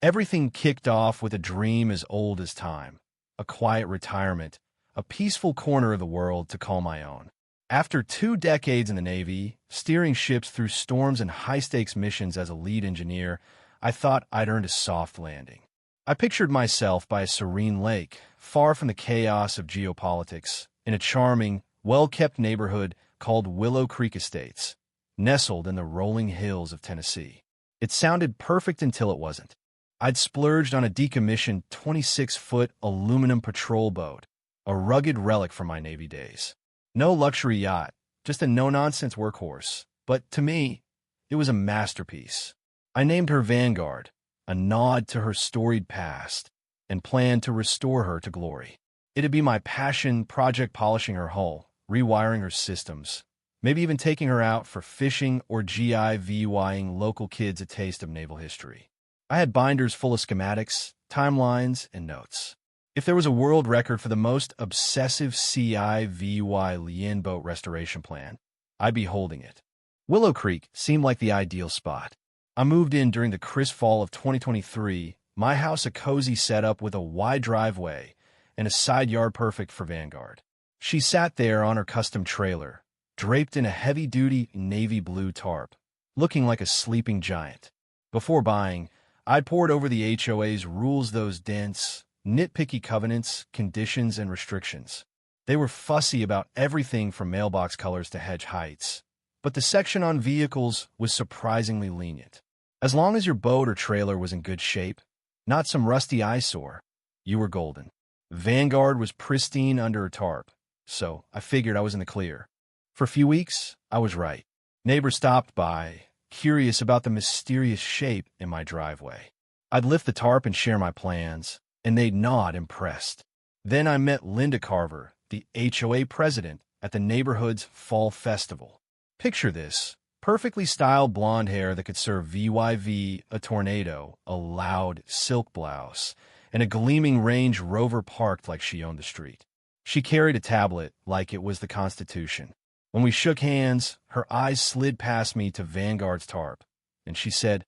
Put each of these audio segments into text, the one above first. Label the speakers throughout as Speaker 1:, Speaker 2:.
Speaker 1: Everything kicked off with a dream as old as time, a quiet retirement, a peaceful corner of the world to call my own. After 2 decades in the Navy, steering ships through storms and high-stakes missions as a lead engineer, I thought I'd earned a soft landing. I pictured myself by a serene lake, far from the chaos of geopolitics, in a charming, well-kept neighborhood called Willow Creek Estates, nestled in the rolling hills of Tennessee. It sounded perfect until it wasn't. I'd splurged on a decommissioned 26-foot aluminum patrol boat, a rugged relic from my Navy days. No luxury yacht, just a no-nonsense workhorse, but to me, it was a masterpiece. I named her Vanguard, a nod to her storied past, and planned to restore her to glory. It'd be my passion project polishing her hull, rewiring her systems, maybe even taking her out for fishing or GIVYing local kids a taste of naval history. I had binders full of schematics, timelines, and notes. If there was a world record for the most obsessive CIVY Lien boat restoration plan, I'd be holding it. Willow Creek seemed like the ideal spot. I moved in during the crisp fall of 2023, my house a cozy setup with a wide driveway and a side yard perfect for Vanguard. She sat there on her custom trailer, draped in a heavy-duty navy blue tarp, looking like a sleeping giant. Before buying, I'd pored over the HOA's rules, those dense, nitpicky covenants, conditions, and restrictions. They were fussy about everything from mailbox colors to hedge heights, but the section on vehicles was surprisingly lenient. As long as your boat or trailer was in good shape, not some rusty eyesore, you were golden. Vanguard was pristine under a tarp, so I figured I was in the clear. For a few weeks, I was right. Neighbors stopped by, curious about the mysterious shape in my driveway. I'd lift the tarp and share my plans, and they'd nod impressed. Then I met Linda Carver, the HOA president, at the neighborhood's fall festival. Picture this: perfectly styled blonde hair that could serve VYV, a tornado, a loud silk blouse, and a gleaming Range Rover parked like she owned the street. She carried a tablet like it was the Constitution. When we shook hands, her eyes slid past me to Vanguard's tarp, and she said,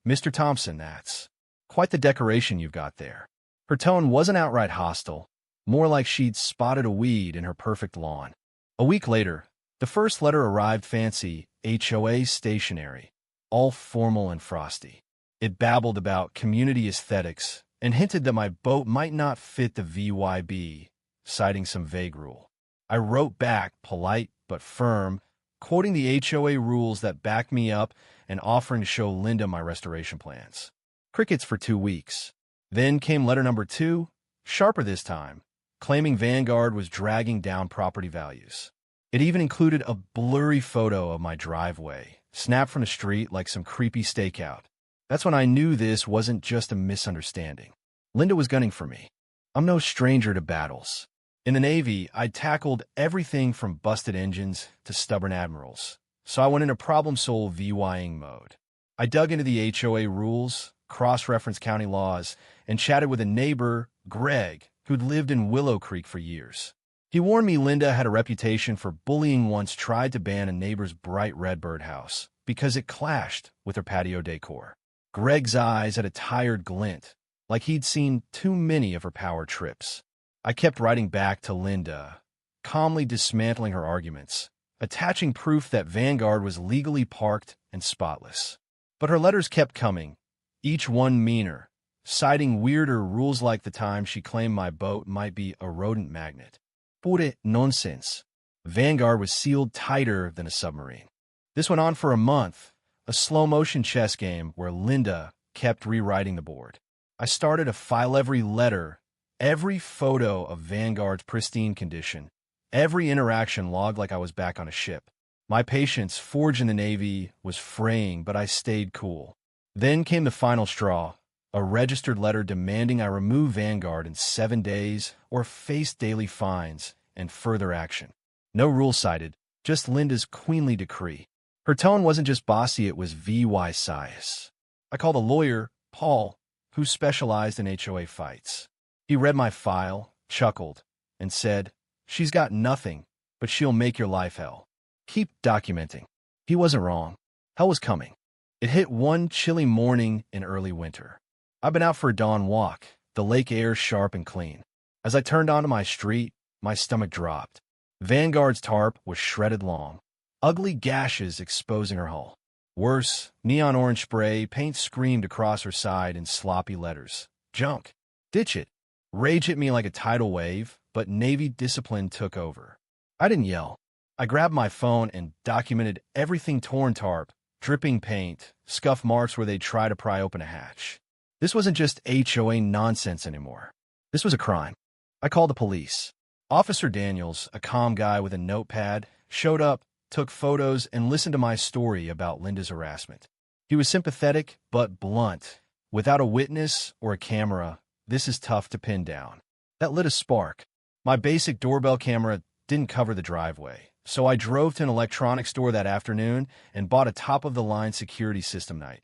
Speaker 1: "Mr. Thompson, that's quite the decoration you've got there." Her tone wasn't outright hostile, more like she'd spotted a weed in her perfect lawn. A week later, the first letter arrived, fancy HOA stationery, all formal and frosty. It babbled about community aesthetics and hinted that my boat might not fit the VYB, citing some vague rule. I wrote back, polite but firm, quoting the HOA rules that backed me up and offering to show Linda my restoration plans. Crickets for 2 weeks. Then came letter number 2, sharper this time, claiming Vanguard was dragging down property values. It even included a blurry photo of my driveway, snapped from the street like some creepy stakeout. That's when I knew this wasn't just a misunderstanding. Linda was gunning for me. I'm no stranger to battles. In the Navy, I'd tackled everything from busted engines to stubborn admirals, so I went into problem-solve VYing mode. I dug into the HOA rules, cross-referenced county laws, and chatted with a neighbor, Greg, who'd lived in Willow Creek for years. He warned me Linda had a reputation for bullying, once tried to ban a neighbor's bright red birdhouse because it clashed with her patio decor. Greg's eyes had a tired glint, like he'd seen too many of her power trips. I kept writing back to Linda, calmly dismantling her arguments, attaching proof that Vanguard was legally parked and spotless. But her letters kept coming, each one meaner, citing weirder rules like the time she claimed my boat might be a rodent magnet. Pure nonsense. Vanguard was sealed tighter than a submarine. This went on for a month, a slow-motion chess game where Linda kept rewriting the board. I started to file every letter, every photo of Vanguard's pristine condition, every interaction logged like I was back on a ship. My patience, forged in the Navy, was fraying, but I stayed cool. Then came the final straw, a registered letter demanding I remove Vanguard in 7 days or face daily fines and further action. No rule cited, just Linda's queenly decree. Her tone wasn't just bossy, it was VY-sious. I called a lawyer, Paul, who specialized in HOA fights. He read my file, chuckled, and said, "She's got nothing, but she'll make your life hell. Keep documenting." He wasn't wrong. Hell was coming. It hit one chilly morning in early winter. I've been out for a dawn walk, the lake air sharp and clean. As I turned onto my street, my stomach dropped. Vanguard's tarp was shredded long, ugly gashes exposing her hull. Worse, neon orange spray paint screamed across her side in sloppy letters. Junk. Ditch it. Rage hit me like a tidal wave, but Navy discipline took over. I didn't yell. I grabbed my phone and documented everything: torn tarp, dripping paint, scuff marks where they'd try to pry open a hatch. This wasn't just HOA nonsense anymore. This was a crime. I called the police. Officer Daniels, a calm guy with a notepad, showed up, took photos, and listened to my story about Linda's harassment. He was sympathetic but blunt. Without a witness or a camera, this is tough to pin down. That lit a spark. My basic doorbell camera didn't cover the driveway, so I drove to an electronics store that afternoon and bought a top-of-the-line security system night.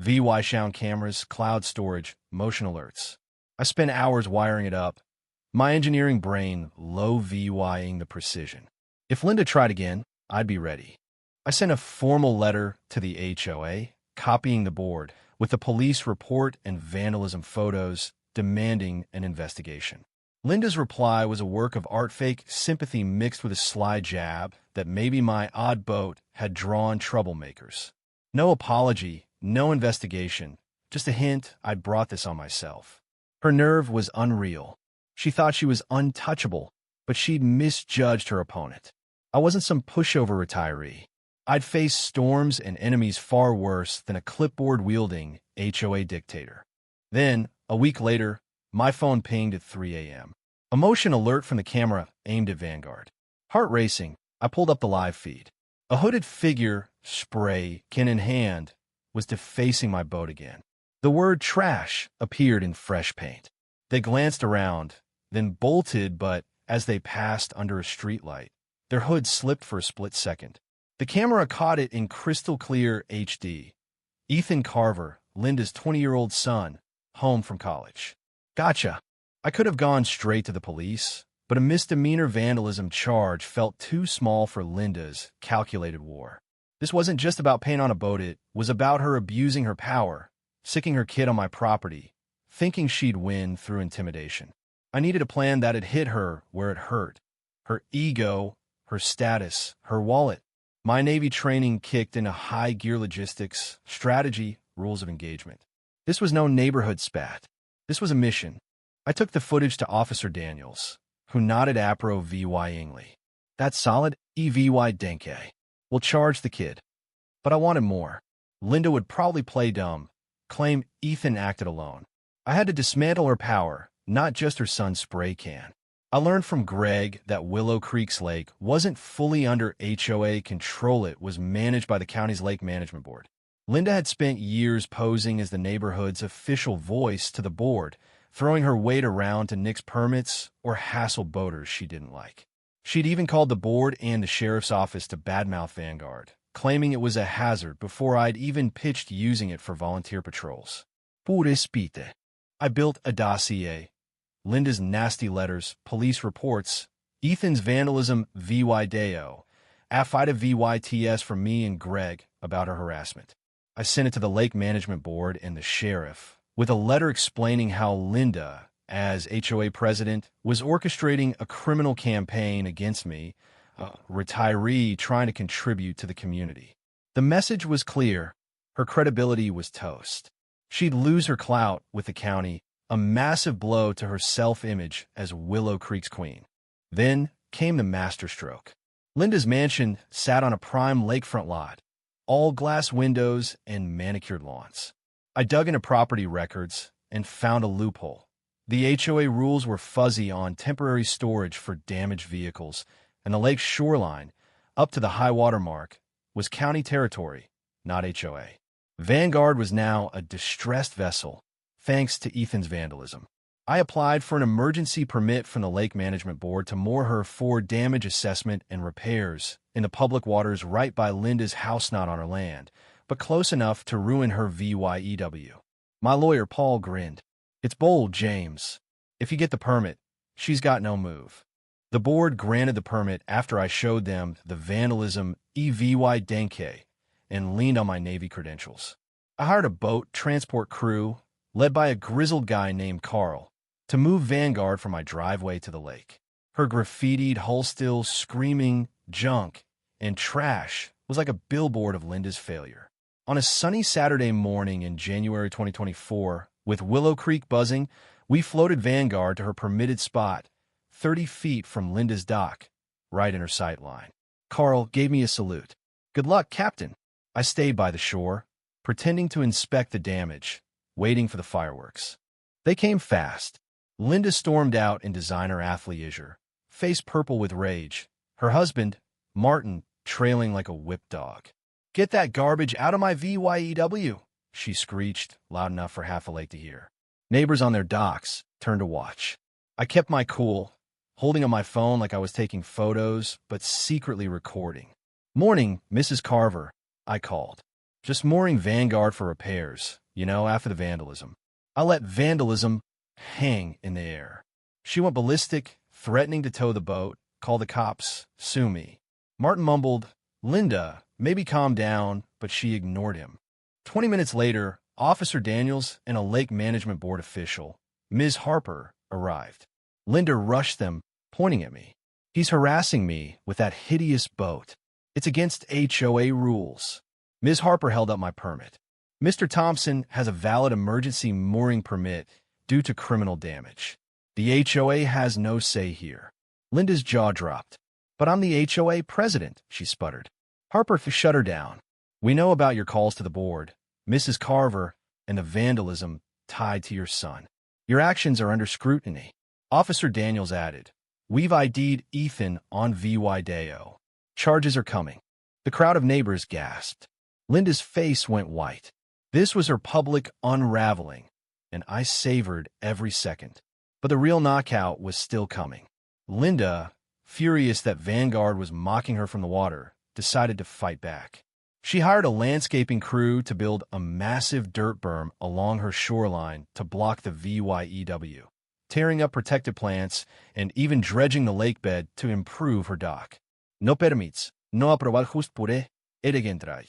Speaker 1: VY sound cameras, cloud storage, motion alerts. I spent hours wiring it up, my engineering brain low VYing the precision. If Linda tried again, I'd be ready. I sent a formal letter to the HOA, copying the board, with the police report and vandalism photos, demanding an investigation. Linda's reply was a work of art, fake sympathy mixed with a sly jab that maybe my odd boat had drawn troublemakers. No apology, no investigation, just a hint I'd brought this on myself. Her nerve was unreal. She thought she was untouchable, but she'd misjudged her opponent. I wasn't some pushover retiree. I'd faced storms and enemies far worse than a clipboard-wielding HOA dictator. Then, a week later, my phone pinged at 3 a.m. A motion alert from the camera aimed at Vanguard. Heart racing, I pulled up the live feed. A hooded figure, spray can in hand, was defacing my boat again. The word trash appeared in fresh paint. They glanced around, then bolted, but as they passed under a streetlight, their hood slipped for a split second. The camera caught it in crystal clear HD. Ethan Carver, Linda's 20-year-old son, home from college. Gotcha. I could have gone straight to the police, but a misdemeanor vandalism charge felt too small for Linda's calculated war. This wasn't just about paint on a boat, it was about her abusing her power, sicking her kid on my property, thinking she'd win through intimidation. I needed a plan that'd hit her where it hurt. Her ego, her status, her wallet. My Navy training kicked into high gear: logistics, strategy, rules of engagement. This was no neighborhood spat. This was a mission. I took the footage to Officer Daniels, who nodded apro VYingly. That's solid, EVY Denke. We'll charge the kid. But I wanted more. Linda would probably play dumb, claim Ethan acted alone. I had to dismantle her power, not just her son's spray can. I learned from Greg that Willow Creek's lake wasn't fully under HOA control. It was managed by the county's lake management board. Linda had spent years posing as the neighborhood's official voice to the board, throwing her weight around to nix permits or hassle boaters she didn't like. She'd even called the board and the sheriff's office to badmouth Vanguard, claiming it was a hazard before I'd even pitched using it for volunteer patrols. Pure spite. I built a dossier. Linda's nasty letters, police reports, Ethan's vandalism VY Deo, affida VYTS from me and Greg about her harassment. I sent it to the lake management board and the sheriff, with a letter explaining how Linda, as HOA president, was orchestrating a criminal campaign against me, a retiree trying to contribute to the community. The message was clear. Her credibility was toast. She'd lose her clout with the county, a massive blow to her self-image as Willow Creek's queen. Then came the masterstroke. Linda's mansion sat on a prime lakefront lot, all glass windows and manicured lawns. I dug into property records and found a loophole. The HOA rules were fuzzy on temporary storage for damaged vehicles, and the lake's shoreline, up to the high water mark, was county territory, not HOA. Vanguard was now a distressed vessel, thanks to Ethan's vandalism. I applied for an emergency permit from the Lake Management Board to moor her for damage assessment and repairs in the public waters right by Linda's house, not on her land, but close enough to ruin her VYEW. My lawyer, Paul, grinned. It's bold, James. If you get the permit, she's got no move. The board granted the permit after I showed them the vandalism EVY Denke and leaned on my Navy credentials. I hired a boat transport crew, led by a grizzled guy named Carl, to move Vanguard from my driveway to the lake. Her graffitied hull still screaming junk and trash was like a billboard of Linda's failure. On a sunny Saturday morning in January 2024, with Willow Creek buzzing, we floated Vanguard to her permitted spot, 30 feet from Linda's dock, right in her sight line. Carl gave me a salute. "Good luck, Captain." I stayed by the shore, pretending to inspect the damage, waiting for the fireworks. They came fast. Linda stormed out in designer athleisure, face purple with rage, her husband, Martin, trailing like a whipped dog. "Get that garbage out of my VYEW," she screeched, loud enough for half a lake to hear. Neighbors on their docks turned to watch. I kept my cool, holding on my phone like I was taking photos, but secretly recording. "Morning, Mrs. Carver," I called. "Just mooring Vanguard for repairs, after the vandalism." I let vandalism hang in the air. She went ballistic, threatening to tow the boat, call the cops, sue me. Martin mumbled, "Linda, maybe calm down," but she ignored him. 20 minutes later, Officer Daniels and a lake management board official, Ms. Harper, arrived. Linda rushed them, pointing at me. "He's harassing me with that hideous boat. It's against HOA rules." Ms. Harper held up my permit. "Mr. Thompson has a valid emergency mooring permit due to criminal damage. The HOA has no say here." Linda's jaw dropped. "But I'm the HOA president," she sputtered. Harper shut her down. "We know about your calls to the board, Mrs. Carver, and the vandalism tied to your son. Your actions are under scrutiny." Officer Daniels added, "We've ID'd Ethan on VY-DAO. Charges are coming." The crowd of neighbors gasped. Linda's face went white. This was her public unraveling, and I savored every second. But the real knockout was still coming. Linda, furious that Vanguard was mocking her from the water, decided to fight back. She hired a landscaping crew to build a massive dirt berm along her shoreline to block the VYEW, tearing up protected plants and even dredging the lake bed to improve her dock. "No permits, no aprobado just pure, eregentrai."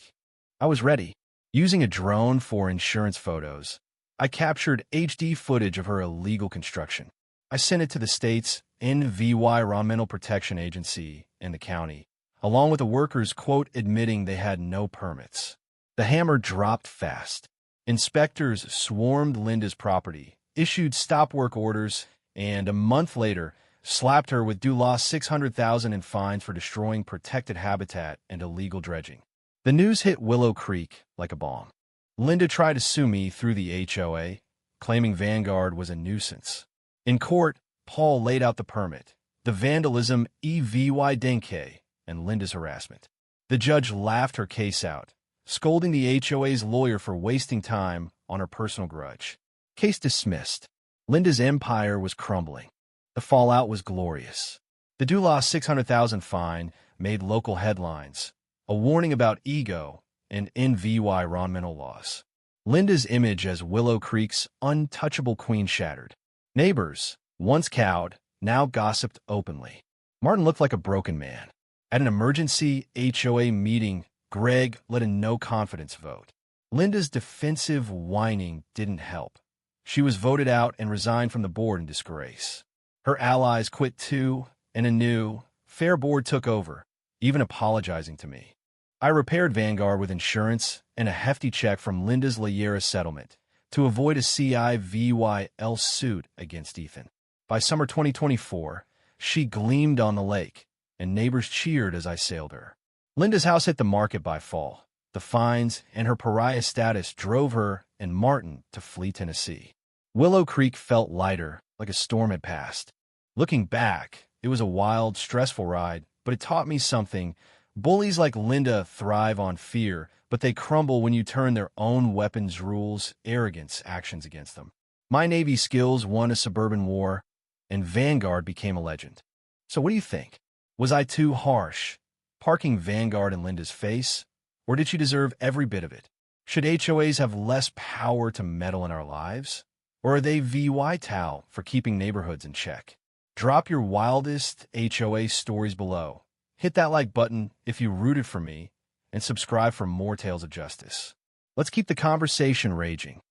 Speaker 1: I was ready. Using a drone for insurance photos, I captured HD footage of her illegal construction. I sent it to the state's Environmental Protection Agency and the county, along with the workers, quote, admitting they had no permits. The hammer dropped fast. Inspectors swarmed Linda's property, issued stop work orders, and a month later, slapped her with due loss $600,000 in fines for destroying protected habitat and illegal dredging. The news hit Willow Creek like a bomb. Linda tried to sue me through the HOA, claiming Vanguard was a nuisance. In court, Paul laid out the permit, the vandalism EVY Denke, and Linda's harassment. The judge laughed her case out, scolding the HOA's lawyer for wasting time on her personal grudge. Case dismissed. Linda's empire was crumbling. The fallout was glorious. The due loss $600,000 fine made local headlines, a warning about ego and environmental laws. Linda's image as Willow Creek's untouchable queen shattered. Neighbors, once cowed, now gossiped openly. Martin looked like a broken man. At an emergency HOA meeting, Greg led a no-confidence vote. Linda's defensive whining didn't help. She was voted out and resigned from the board in disgrace. Her allies quit too, and a new, fair board took over, even apologizing to me. I repaired Vanguard with insurance and a hefty check from Linda's Layera settlement to avoid a CIVYL suit against Ethan. By summer 2024, she gleamed on the lake, and neighbors cheered as I sailed her. Linda's house hit the market by fall. The fines and her pariah status drove her and Martin to flee Tennessee. Willow Creek felt lighter, like a storm had passed. Looking back, it was a wild, stressful ride, but it taught me something. Bullies like Linda thrive on fear, but they crumble when you turn their own weapons, rules, arrogance, actions against them. My Navy skills won a suburban war, and Vanguard became a legend. So what do you think? Was I too harsh, parking Vanguard in Linda's face, or did she deserve every bit of it? Should HOAs have less power to meddle in our lives? Or are they VY-TOW for keeping neighborhoods in check? Drop your wildest HOA stories below. Hit that like button if you rooted for me, and subscribe for more tales of justice. Let's keep the conversation raging.